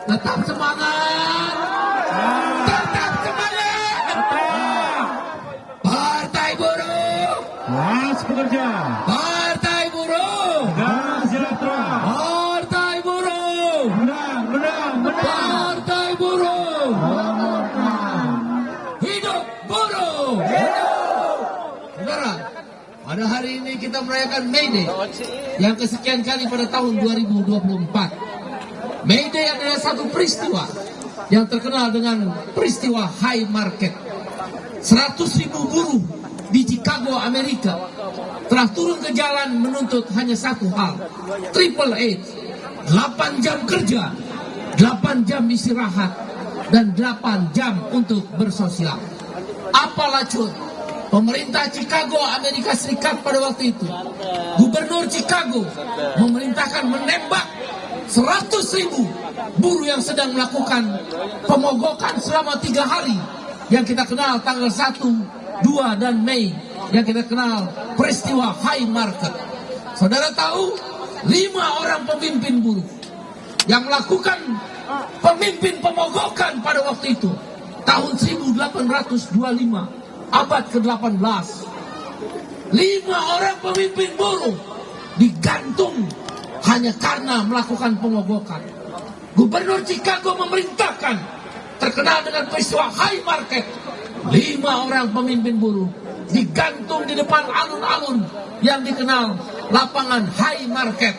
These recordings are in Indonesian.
Tetap semangat. Tetap semangat. Partai Buruh. Kelas Pekerja. Partai Buruh. Negara Sejahtera. Partai Buruh. Menang, menang, menang. Partai Buruh. Hidup buruh. Hidup. Saudara, pada hari ini kita merayakan May Day yang kesekian kali pada tahun 2024. May Day adalah satu peristiwa yang terkenal dengan peristiwa high market. 100.000 buruh di Chicago, Amerika telah turun ke jalan menuntut hanya satu hal, Triple H, 8 jam kerja, 8 jam istirahat, dan 8 jam untuk bersosial. Apalah cut? Pemerintah Chicago, Amerika Serikat pada waktu itu, Gubernur Chicago memerintahkan menembak 100.000 buruh yang sedang melakukan pemogokan selama 3 hari yang kita kenal tanggal 1, 2, dan Mei yang kita kenal peristiwa high market. Saudara tahu 5 orang pemimpin buruh yang melakukan pemimpin pemogokan pada waktu itu tahun 1825 abad ke-18. 5 orang pemimpin buruh digantung hanya karena melakukan pemogokan. Gubernur Chicago memerintahkan, terkenal dengan peristiwa high market, 5 orang pemimpin buruh digantung di depan alun-alun yang dikenal lapangan high market,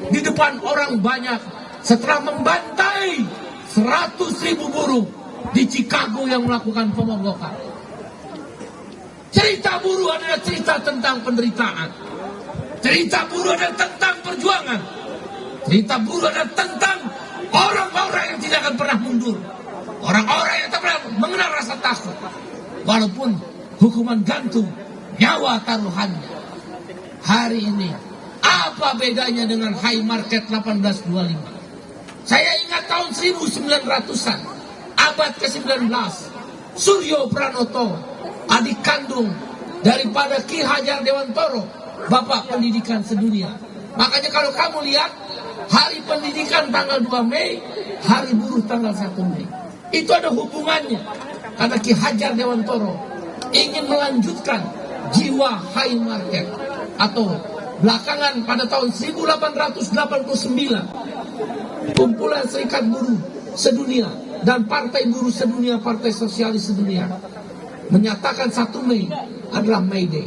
di depan orang banyak, setelah membantai 100.000 buruh di Chicago yang melakukan pemogokan. Cerita buruh adalah cerita tentang penderitaan. Cerita buruh adalah tentang perjuangan. Cerita buruh adalah tentang orang-orang yang tidak akan pernah mundur. Orang-orang yang tak pernah mengenal rasa takut. Walaupun hukuman gantung, nyawa taruhannya. Hari ini, apa bedanya dengan high market 1825? Saya ingat tahun 1900-an, abad ke-19, Suryo Pranoto, adik kandung daripada Ki Hajar Dewantoro, Bapak Pendidikan Sedunia. Makanya kalau kamu lihat Hari Pendidikan tanggal 2 Mei, Hari Buruh tanggal 1 Mei. Itu ada hubungannya. Karena Ki Hajar Dewantoro ingin melanjutkan jiwa high market. Atau belakangan pada tahun 1889, kumpulan Serikat Buruh Sedunia dan Partai Buruh Sedunia, Partai Sosialis Sedunia menyatakan 1 Mei adalah May Day,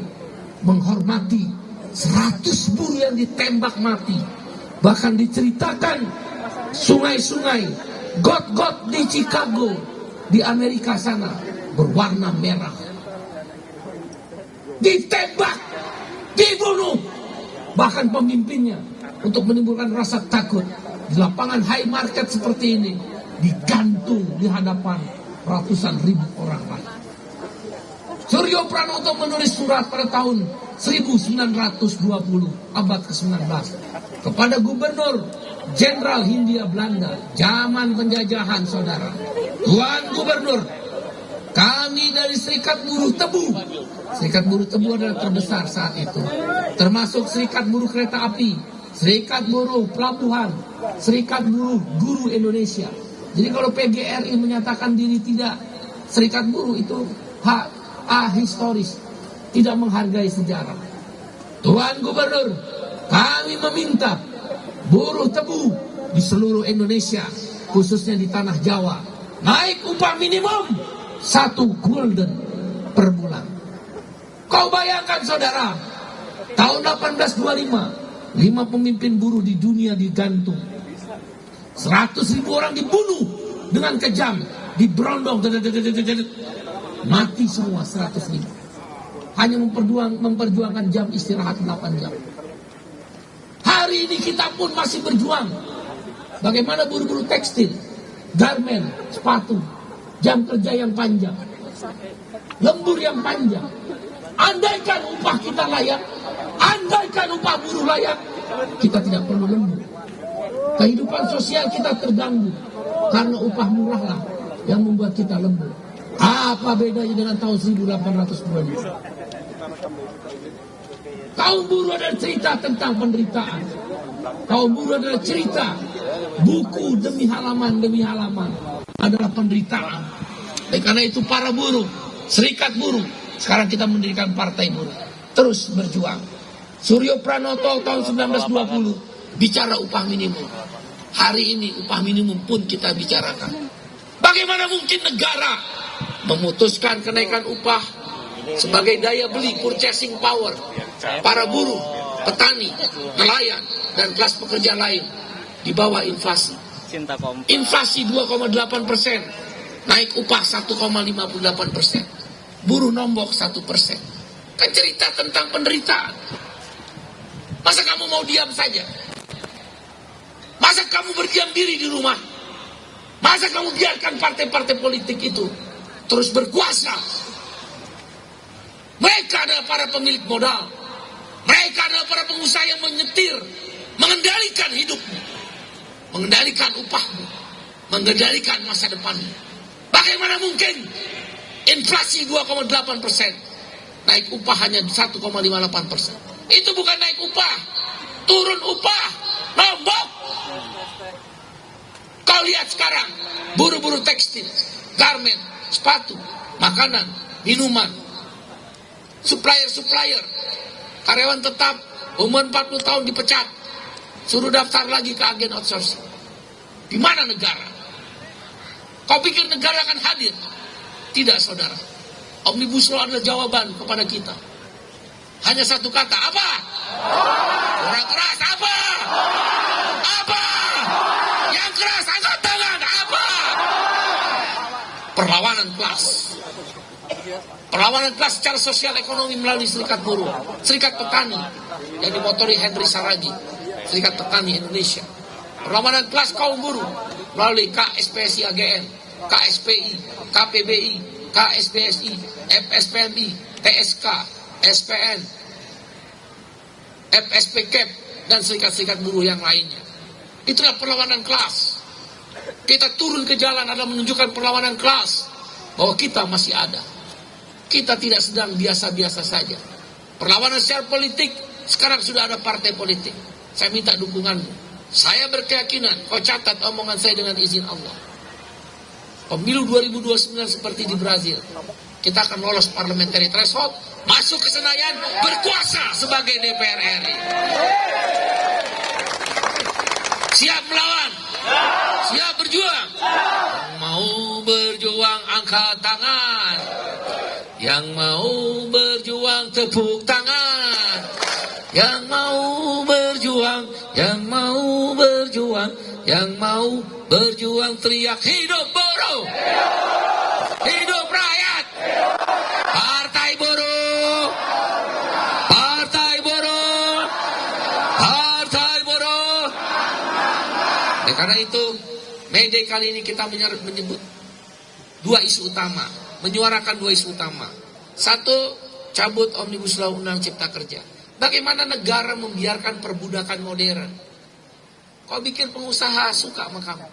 menghormati 100 buruh yang ditembak mati. Bahkan diceritakan sungai-sungai, got-got di Chicago, di Amerika sana berwarna merah. Ditembak, dibunuh, bahkan pemimpinnya untuk menimbulkan rasa takut di lapangan high market seperti ini digantung di hadapan ratusan ribu orang lain. Suryo Pranoto menulis surat pada tahun 1920, abad ke-19, kepada Gubernur Jenderal Hindia Belanda, zaman penjajahan, saudara. Tuan Gubernur, kami dari Serikat Buruh Tebu. Serikat Buruh Tebu adalah terbesar saat itu, termasuk Serikat Buruh Kereta Api, Serikat Buruh Pelabuhan, Serikat Buruh Guru Indonesia. Jadi kalau PGRI menyatakan diri tidak Serikat Buruh, itu hak historis, tidak menghargai sejarah. Tuan Gubernur, kami meminta buruh tebu di seluruh Indonesia, khususnya di tanah Jawa, naik upah minimum 1 gulden per bulan. Kau bayangkan, saudara, tahun 1825, 5 pemimpin buruh di dunia digantung, 100.000 orang dibunuh dengan kejam, diberondong, mati semua 100.000. Hanya memperjuangkan jam istirahat 8 jam. Hari ini kita pun masih berjuang. Bagaimana buruh-buruh tekstil, garmen, sepatu, jam kerja yang panjang, lembur yang panjang. Andaikan upah kita layak, andaikan upah buruh layak, kita tidak perlu lembur. Kehidupan sosial kita terganggu karena upah murah lah yang membuat kita lembur. Apa bedanya dengan tahun 1825? Kaum buruh adalah cerita tentang penderitaan. Kaum buruh adalah cerita Buku demi halaman adalah penderitaan. Karena itu para buruh, serikat buruh, sekarang kita mendirikan partai buruh, terus berjuang. Suryo Pranoto tahun 1920 bicara upah minimum. Hari ini upah minimum pun kita bicarakan. Bagaimana mungkin negara memutuskan kenaikan upah sebagai daya beli, purchasing power para buruh, petani, nelayan, dan kelas pekerja lain di bawah inflasi. Inflasi 2,8%, naik upah 1,58%, buruh nombok 1%. Kan cerita tentang penderitaan. Masa kamu mau diam saja? Masa kamu berdiam diri di rumah? Masa kamu biarkan partai-partai politik itu terus berkuasa? Mereka adalah para pemilik modal. Mereka adalah para pengusaha yang menyetir, mengendalikan hidupmu, mengendalikan upahmu, mengendalikan masa depanmu. Bagaimana mungkin inflasi 2,8%, naik upah hanya 1,58%? Itu bukan naik upah, turun upah, nombok. Kau lihat sekarang, buruh-buruh tekstil, garmen, sepatu, makanan, minuman, supplier, karyawan tetap, umur 40 tahun dipecat, suruh daftar lagi ke agen outsourcing. Di mana negara? Kau pikir negara akan hadir? Tidak, saudara. Omnibus Law adalah jawaban kepada kita. Hanya satu kata, apa? Orang keras, apa? Apa? Yang keras, angkat tangan, apa? Perlawanan kelas. Perlawanan kelas secara sosial ekonomi melalui serikat buruh, serikat petani yang dimotori Henry Saragi, serikat petani Indonesia. Perlawanan kelas kaum buruh melalui KSPSI AGN, KSPI, KPBI, KSBSI, FSPMI, TSK, SPN, FSPKEP, dan serikat-serikat buruh yang lainnya. Itulah perlawanan kelas. Kita turun ke jalan adalah menunjukkan perlawanan kelas, bahwa kita masih ada. Kita tidak sedang biasa-biasa saja. Perlawanan secara politik, sekarang sudah ada partai politik. Saya minta dukunganmu. Saya berkeyakinan, kau catat omongan saya dengan izin Allah. Pemilu 2029 seperti di Brazil. Kita akan lolos parliamentary threshold, masuk ke Senayan, berkuasa sebagai DPR RI. Siap melawan? Siap berjuang? Yang mau berjuang angkat tangan. Yang mau berjuang tepuk tangan. Yang mau berjuang, yang mau berjuang, yang mau berjuang teriak hidup buruh. Hidup rakyat. Partai buruh. Partai buruh. Partai buruh. Karena itu, May Day kali ini kita menyebut dua isu utama, menyuarakan dua isu utama. Satu, cabut Omnibus Law Undang Cipta Kerja. Bagaimana negara membiarkan perbudakan modern? Kau bikin pengusaha suka sama kamu.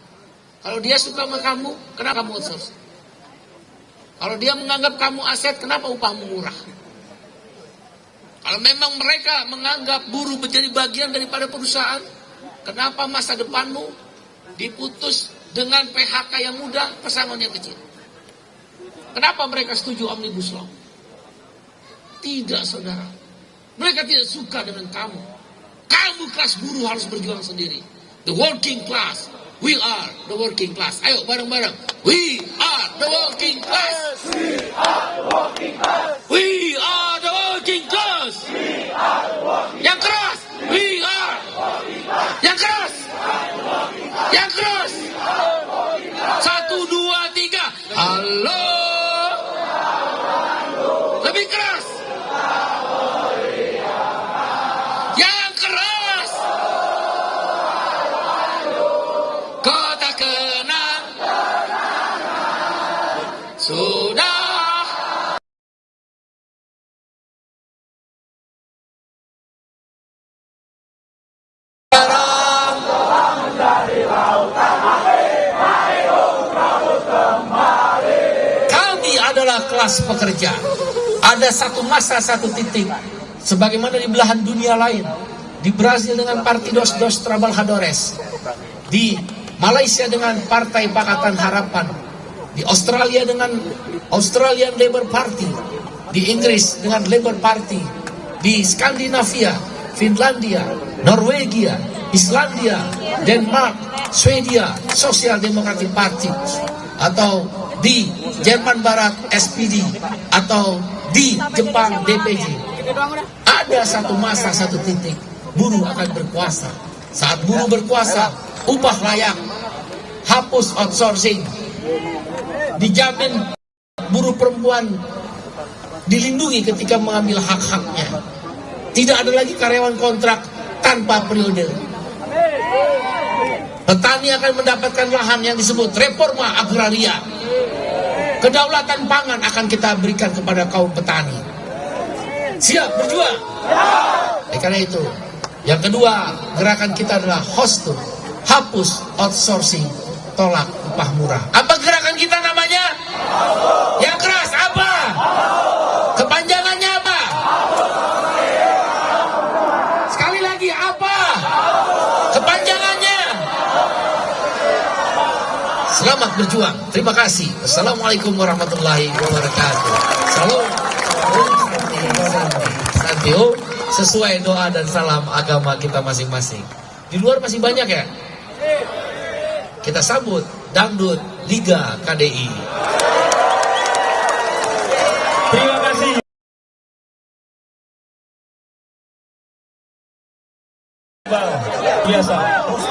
Kalau dia suka sama kamu, kenapa kamu outsource? Kalau dia menganggap kamu aset, kenapa upahmu murah? Kalau memang mereka menganggap buruh menjadi bagian daripada perusahaan, kenapa masa depanmu diputus dengan PHK yang mudah, pesangon yang kecil? Kenapa mereka setuju Omnibus Law? Tidak, saudara. Mereka tidak suka dengan kamu. Kamu kelas buruh harus berjuang sendiri. The working class. We are the working class. Ayo bareng-bareng. We are the working class. We are the working class. We are the working class. We are the working class. Yang keras. We are. Yang keras. Yang keras. 1, 2, 3. Halo. Lebih keras. Sudah. Kami adalah kelas pekerja. Ada satu masa, satu titik, sebagaimana di belahan dunia lain, di Brazil dengan Partidos dos Trabalhadores, Di Malaysia dengan Partai Pakatan Harapan, di Australia dengan Australian Labour Party, di Inggris dengan Labour Party, di Skandinavia, Finlandia, Norwegia, Islandia, Denmark, Swedia, Social Democratic Party, atau di Jerman Barat SPD, atau di Jepang DPJ. Ada satu masa, satu titik buruh akan berkuasa. Saat buruh berkuasa, upah layak, hapus outsourcing, dijamin buruh perempuan dilindungi ketika mengambil hak-haknya. Tidak ada lagi karyawan kontrak tanpa periode. Petani akan mendapatkan lahan yang disebut reforma agraria. Kedaulatan pangan akan kita berikan kepada kaum petani. Siap berjuang? Karena itu, yang kedua, gerakan kita adalah HOSTU, hapus outsourcing, tolak upah murah. Apa gerakan kita namanya? Yang keras apa? Kepanjangannya apa? Sekali lagi apa? Kepanjangannya? Selamat berjuang. Terima kasih. Assalamualaikum warahmatullahi wabarakatuh. Salam. Santiago, sesuai doa dan salam agama kita masing-masing. Di luar masih banyak ya? Kita sambut Dangdut Liga KDI. Terima kasih. Biasa.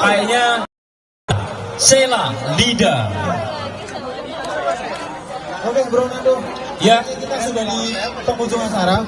Kayaknya Sela Lida. Oke Bro Nando, Ya. kita sudah di penghujung acara.